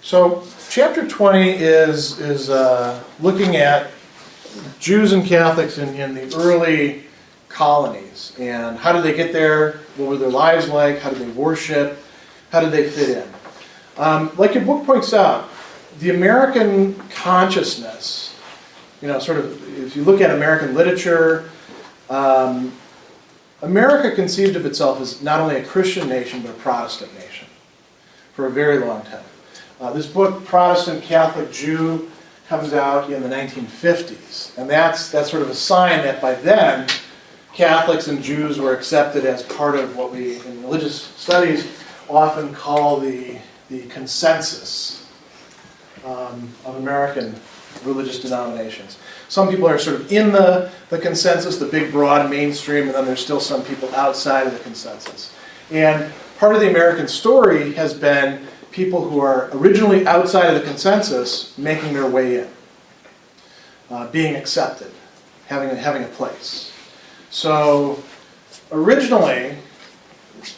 So chapter 20 is looking at Jews and Catholics in the early colonies, and how did they get there, what were their lives like, how did they worship, how did they fit in. Like your book points out, the American consciousness, sort of, if you look at American literature, America conceived of itself as not only a Christian nation, but a Protestant nation for a very long time. This book, Protestant, Catholic, Jew, comes out in the 1950s. And that's sort of a sign that by then, Catholics and Jews were accepted as part of what we, in religious studies, often call the consensus of American religious denominations. Some people are sort of in the consensus, the big, broad mainstream, and then there's still some people outside of the consensus. And part of the American story has been people who are originally outside of the consensus making their way in, being accepted, having a place. So originally,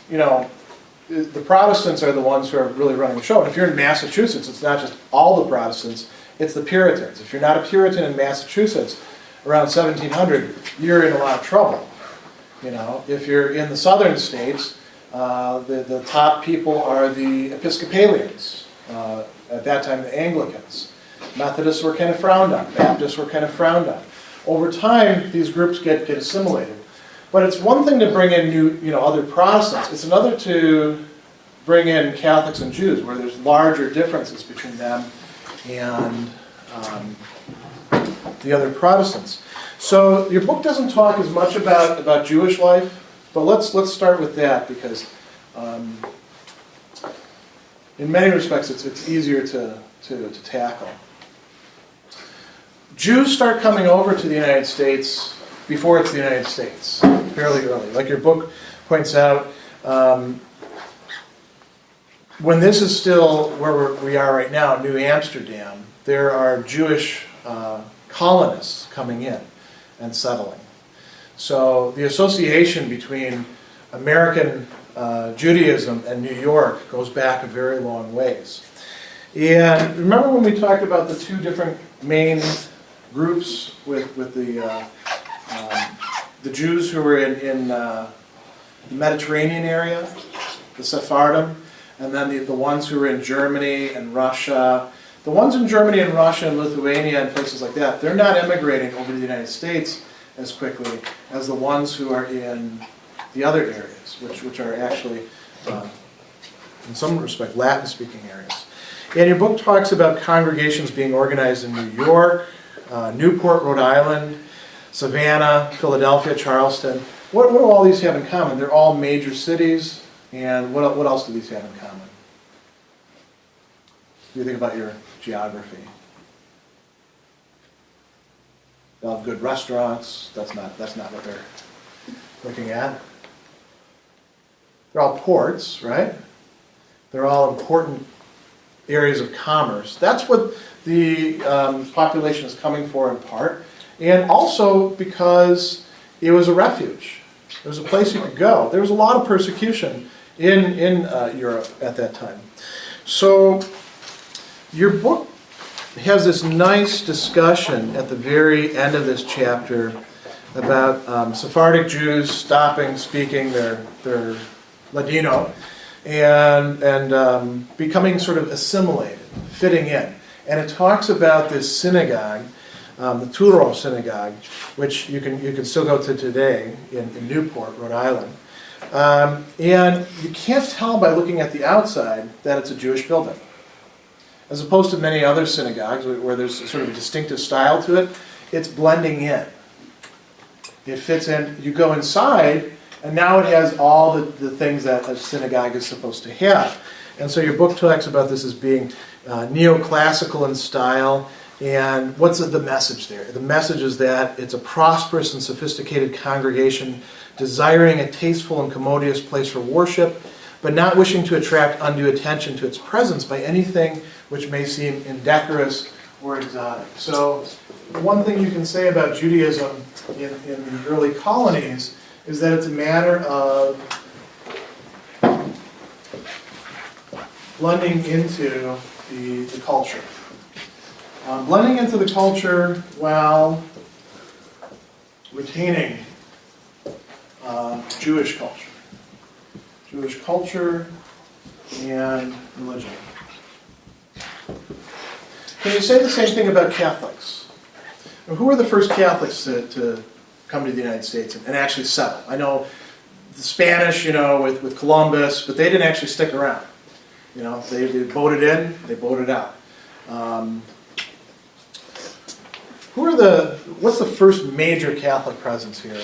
the Protestants are the ones who are really running the show. And if you're in Massachusetts, it's not just all the Protestants, it's the Puritans. If you're not a Puritan in Massachusetts around 1700, you're in a lot of trouble. If you're in the southern states, the top people are the Episcopalians. At that time, the Anglicans. Methodists were kind of frowned on. Baptists were kind of frowned on. Over time, these groups get assimilated. But it's one thing to bring in other Protestants. It's another to bring in Catholics and Jews, where there's larger differences between them and the other Protestants. So your book doesn't talk as much about Jewish life, but let's start with that, because in many respects it's easier to tackle. Jews start coming over to the United States before it's the United States, fairly early. Like your book points out, when this is still where we are right now, New Amsterdam, there are Jewish colonists coming in and settling. So the association between American Judaism and New York goes back a very long ways. And remember when we talked about the two different main groups with the Jews who were in the Mediterranean area, the Sephardim, and then the ones who were in Germany and Russia. The ones in Germany and Russia and Lithuania and places like that, they're not emigrating over to the United States as quickly as the ones who are in the other areas, which are actually, in some respect, Latin-speaking areas. And your book talks about congregations being organized in New York, Newport, Rhode Island, Savannah, Philadelphia, Charleston. What do all these have in common? They're all major cities, and what else do these have in common? What do you think about your geography? They'll have good restaurants. That's not what they're looking at. They're all ports, right? They're all important areas of commerce. That's what the population is coming for in part. And also because it was a refuge. It was a place you could go. There was a lot of persecution in Europe at that time. So your book has this nice discussion at the very end of this chapter about Sephardic Jews stopping speaking their Ladino and becoming sort of assimilated, fitting in. And it talks about this synagogue, the Turo synagogue, which you can still go to today in Newport, Rhode Island. And you can't tell by looking at the outside that it's a Jewish building. As opposed to many other synagogues where there's sort of a distinctive style to it, it's blending in. It fits in. You go inside, and now it has all the things that a synagogue is supposed to have. And so your book talks about this as being neoclassical in style. And what's the message there? The message is that it's a prosperous and sophisticated congregation desiring a tasteful and commodious place for worship, but not wishing to attract undue attention to its presence by anything which may seem indecorous or exotic. So one thing you can say about Judaism in the early colonies is that it's a matter of blending into the culture. Blending into the culture while retaining Jewish culture. Jewish culture and religion. Can you say the same thing about Catholics? Who were the first Catholics to come to the United States and actually settle? I know the Spanish, with Columbus, but they didn't actually stick around. They voted in, they voted out. What's the first major Catholic presence here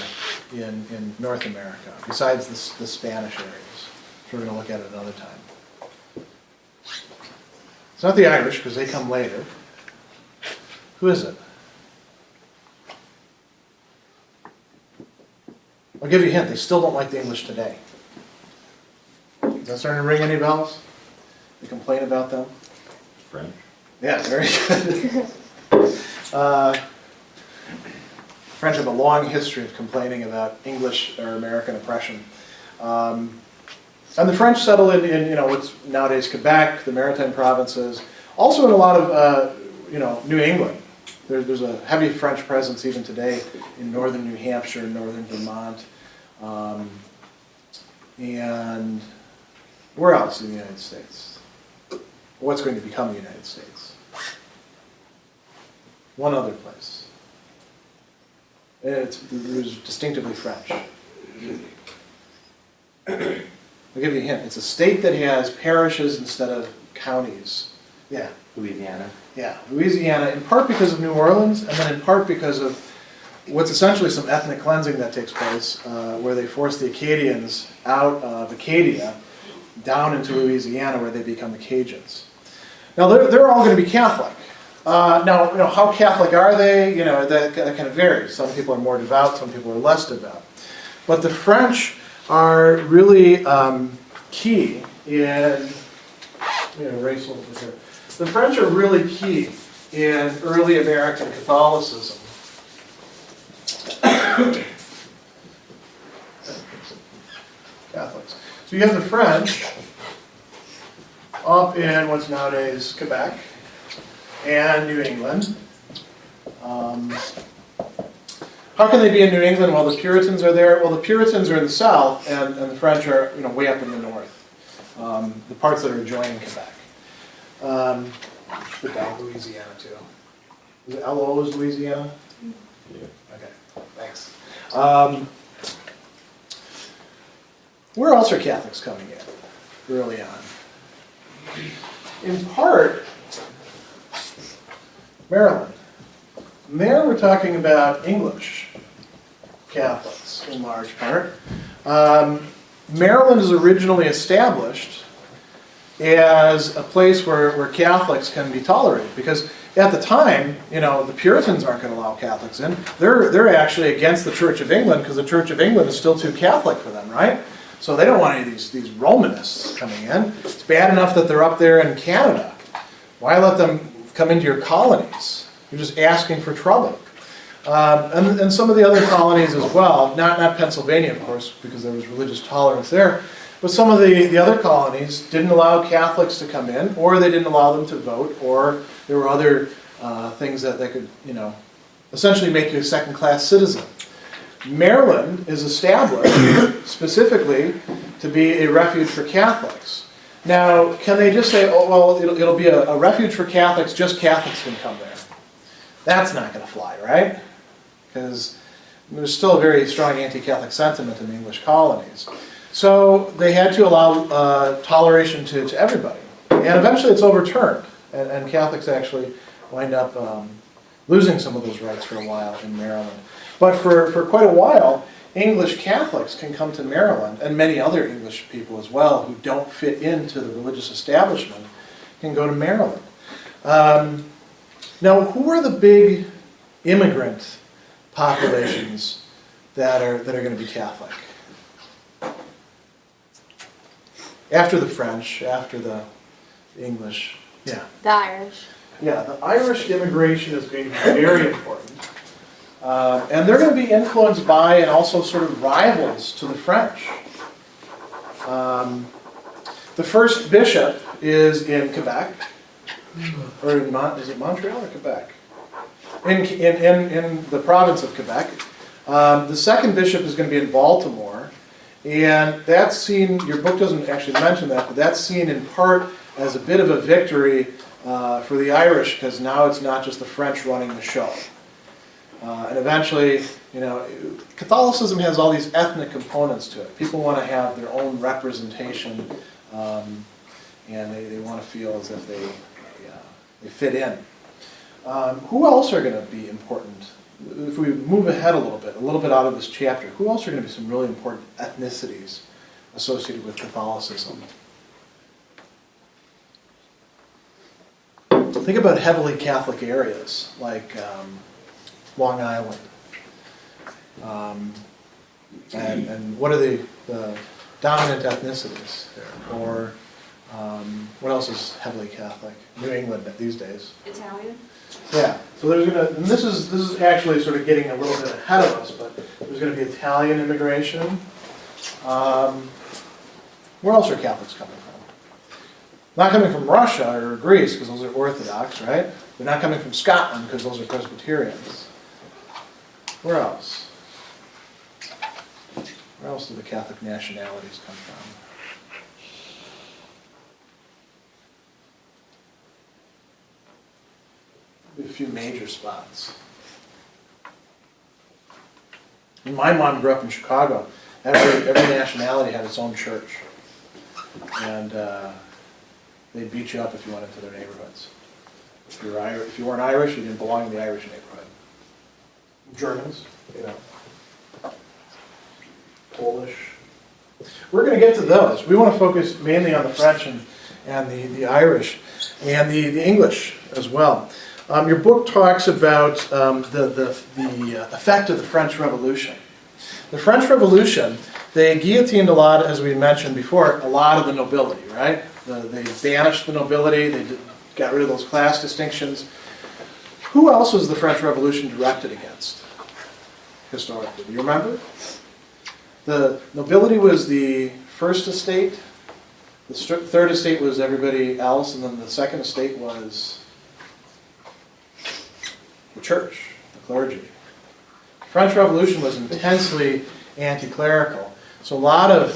in North America, besides the Spanish areas? So we're going to look at it another time. It's not the Irish, because they come later. Who is it? I'll give you a hint. They still don't like the English today. Is that starting to ring any bells? They complain about them? French. Yeah, very good. French have a long history of complaining about English or American oppression. And the French settled in what's nowadays Quebec, the Maritime provinces, also in a lot of New England. There's a heavy French presence even today in northern New Hampshire, northern Vermont, and where else in the United States? What's going to become the United States? One other place. There's distinctively French. I'll give you a hint. It's a state that has parishes instead of counties. Yeah. Louisiana. Yeah, Louisiana, in part because of New Orleans, and then in part because of what's essentially some ethnic cleansing that takes place, where they force the Acadians out of Acadia down into Louisiana, where they become the Cajuns. Now, they're all going to be Catholic. Now, how Catholic are they? That kind of varies. Some people are more devout, some people are less devout. But the French are really key in, erase over here. The French are really key in early American Catholicism. Catholics. So you have the French up in what's nowadays Quebec and New England. How can they be in New England while the Puritans are there? Well, the Puritans are in the south, and the French are way up in the north, the parts that are adjoining Quebec. Put down Louisiana too. Is it LO is Louisiana? Yeah. Okay, thanks. Where else are Catholics coming in early on? In part, Maryland. And there we're talking about English Catholics in large part. Maryland is originally established as a place where Catholics can be tolerated, because at the time, the Puritans aren't going to allow Catholics in. They're actually against the Church of England, because the Church of England is still too Catholic for them, right? So they don't want any of these Romanists coming in. It's bad enough that they're up there in Canada. Why let them come into your colonies? You're just asking for trouble. And some of the other colonies as well, not Pennsylvania, of course, because there was religious tolerance there, but some of the other colonies didn't allow Catholics to come in, or they didn't allow them to vote, or there were other things that could, essentially make you a second-class citizen. Maryland is established specifically to be a refuge for Catholics. Now, can they just say, oh, well, it'll be a refuge for Catholics, just Catholics can come there? That's not going to fly, right? Because there's still a very strong anti-Catholic sentiment in the English colonies. So they had to allow toleration to everybody. And eventually it's overturned. And Catholics actually wind up losing some of those rights for a while in Maryland. But for quite a while, English Catholics can come to Maryland, and many other English people as well who don't fit into the religious establishment can go to Maryland. Now, who are the big immigrant populations that are going to be Catholic? After the French, after the English, yeah. The Irish. Yeah, the Irish immigration is going to be very important. And they're going to be influenced by and also sort of rivals to the French. The first bishop is in Quebec, or is it Montreal or Quebec? In the province of Quebec. The second bishop is going to be in Baltimore, and that's seen, your book doesn't actually mention that, but that's seen in part as a bit of a victory for the Irish, because now it's not just the French running the show. And eventually, Catholicism has all these ethnic components to it. People want to have their own representation, and they want to feel as if they fit in. Who else are going to be important? If we move ahead a little bit out of this chapter, who else are going to be some really important ethnicities associated with Catholicism? Think about heavily Catholic areas like Long Island. And what are the dominant ethnicities there? Or what else is heavily Catholic? New England these days. Italian? Yeah. So there's going to, and this is actually sort of getting a little bit ahead of us, but there's going to be Italian immigration. Where else are Catholics coming from? Not coming from Russia or Greece, because those are Orthodox, right? They're not coming from Scotland, because those are Presbyterians. Where else? Where else do the Catholic nationalities come from? A few major spots. My mom grew up in Chicago. Every nationality had its own church. And they'd beat you up if you went into their neighborhoods. If you weren't Irish, you didn't belong in the Irish neighborhood. Germans, Polish. We're going to get to those. We want to focus mainly on the French and the Irish and the English as well. Your book talks about the effect of the French Revolution. The French Revolution, they guillotined a lot, as we mentioned before, a lot of the nobility, right? They banished the nobility, they got rid of those class distinctions. Who else was the French Revolution directed against, historically? Do you remember? The nobility was the first estate, the third estate was everybody else, and then the second estate was the church, the clergy. The French Revolution was intensely anti-clerical, so a lot of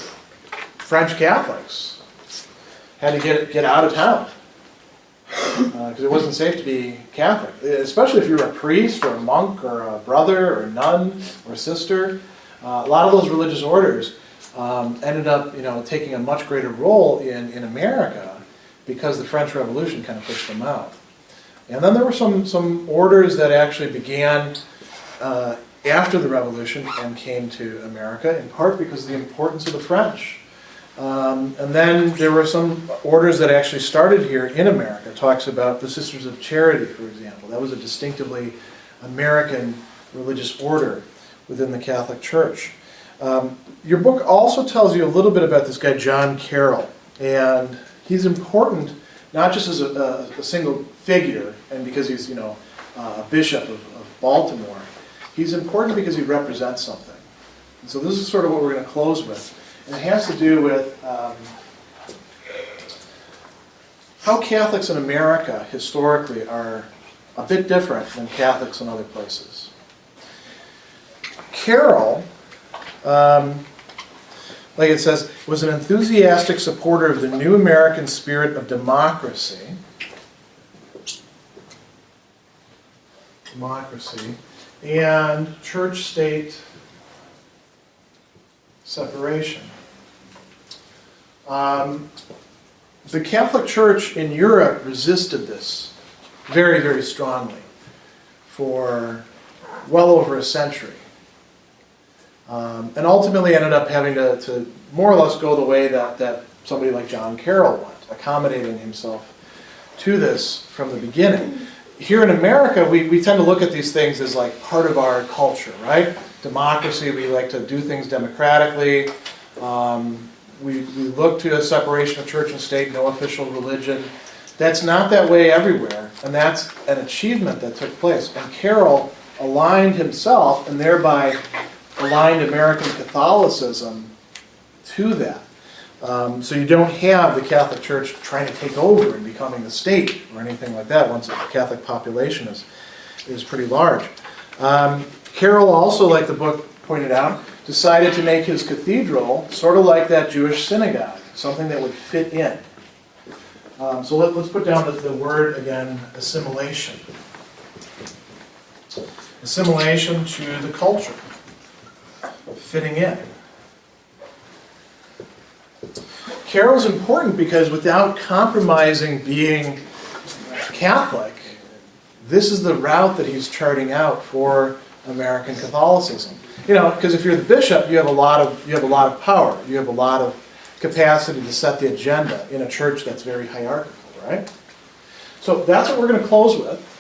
French Catholics had to get out of town because it wasn't safe to be Catholic, especially if you were a priest or a monk or a brother or a nun or a sister. A lot of those religious orders ended up, taking a much greater role in America because the French Revolution kind of pushed them out. And then there were some orders that actually began after the Revolution and came to America, in part because of the importance of the French. And then there were some orders that actually started here in America. It talks about the Sisters of Charity, for example. That was a distinctively American religious order within the Catholic Church. Your book also tells you a little bit about this guy, John Carroll. And he's important, not just as a single figure, and because he's, a bishop of Baltimore. He's important because he represents something. And so this is sort of what we're going to close with. And it has to do with how Catholics in America historically are a bit different than Catholics in other places. Carroll, like it says, was an enthusiastic supporter of the new American spirit of democracy and church-state separation. The Catholic Church in Europe resisted this very, very strongly for well over a century. And ultimately ended up having to more or less go the way that somebody like John Carroll went, accommodating himself to this from the beginning. Here in America, we tend to look at these things as like part of our culture, right? Democracy, we like to do things democratically. We look to a separation of church and state, no official religion. That's not that way everywhere, and that's an achievement that took place. And Carroll aligned himself and thereby aligned American Catholicism to that. So you don't have the Catholic Church trying to take over and becoming the state or anything like that once the Catholic population is pretty large. Carroll also, like the book pointed out, decided to make his cathedral sort of like that Jewish synagogue, something that would fit in. So let's put down the word again, assimilation. Assimilation to the culture, fitting in. Carroll's important because without compromising being Catholic, this is the route that he's charting out for American Catholicism. You know, because if you're the bishop, you have a lot of power. You have a lot of capacity to set the agenda in a church that's very hierarchical, right? So that's what we're going to close with.